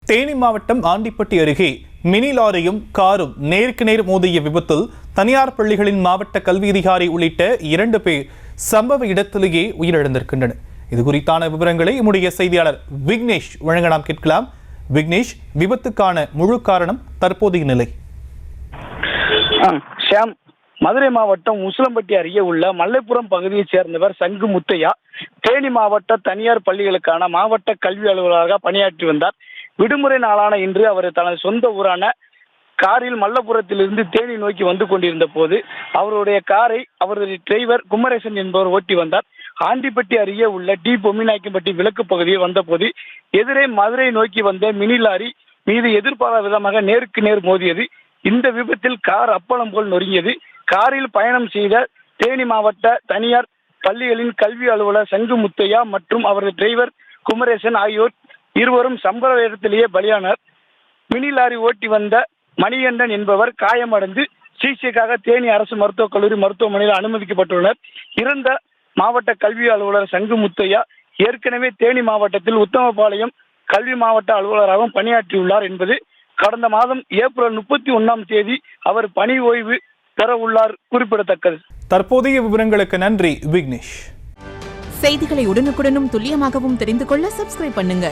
தேனி மாவட்டம் ஆண்டிப்பட்டி அருகே மினி லாரியும் காரும் நேருக்கு நேர் மோதிய விபத்தில் தனியார் பள்ளிகளின் மாவட்ட கல்வி அதிகாரி உள்ளிட்ட 2 பேர் சம்பவ இடத்திலேயே உயிரிழந்திருக்கின்றனர். இது குறித்தான விவரங்களை நம்முடைய செய்தியாளர் விக்னேஷ் வழங்க நாம் கேட்கலாம். விக்னேஷ், விபத்துக்கான முழு காரணம், தற்போதைய நிலை? மதுரை மாவட்டம் உசிலம்பட்டி அருகே உள்ள மல்லைப்புரம் பகுதியைச் சேர்ந்தவர் சங்கு முத்தையா தேனி மாவட்ட தனியார் பள்ளிகளுக்கான மாவட்ட கல்வி அலுவலராக பணியாற்றி வந்தார். விடுமுறை நாளான இன்று அவர் தனது சொந்த ஊரான காரில் மல்லபுரத்திலிருந்து தேனி நோக்கி வந்து கொண்டிருந்த போது அவருடைய காரை அவரது டிரைவர் குமரேசன் என்பவர் ஓட்டி வந்தார். ஆண்டிப்பட்டி அருகே உள்ள டி பொம்மிநாயக்கம்பட்டி விலக்கு பகுதியில் வந்தபோது எதிரே மதுரை நோக்கி வந்த மினி லாரி மீது எதிர்பாராத விதமாக நேருக்கு நேர் மோதியது. இந்த விபத்தில் கார் அப்பளம் போல் நொறுங்கியது. காரில் பயணம் செய்த தேனி மாவட்ட தனியார் பள்ளிகளின் கல்வி அலுவலர் சங்கு முத்தையா மற்றும் அவரது டிரைவர் குமரேசன் ஆகியோர் இருவரும் சம்பவ இடத்திலேயே பலியானார். மினி லாரி ஓட்டி வந்த மணிகண்டன் என்பவர் காயமடைந்து சிகிச்சைக்காக தேனி அரசு மருத்துவக் கல்லூரி மருத்துவமனையில் அனுமதிக்கப்பட்டுள்ளனர். இறந்த மாவட்ட கல்வி அலுவலர் சங்கு முத்தையா ஏற்கனவே தேனி மாவட்டத்தில் உத்தமபாளையம் கல்வி மாவட்ட அலுவலராகவும் பணியாற்றியுள்ளார் என்பது கடந்த மாதம் ஏப்ரல் 31 அவர் பணி ஓய்வு பெற உள்ளார் குறிப்பிடத்தக்கது. தற்போதைய விவரங்களுக்கு நன்றி விக்னேஷ். செய்திகளை உடனுக்குடனும் துல்லியமாகவும் தெரிந்து கொள்ள சப்ஸ்கிரைப் பண்ணுங்க.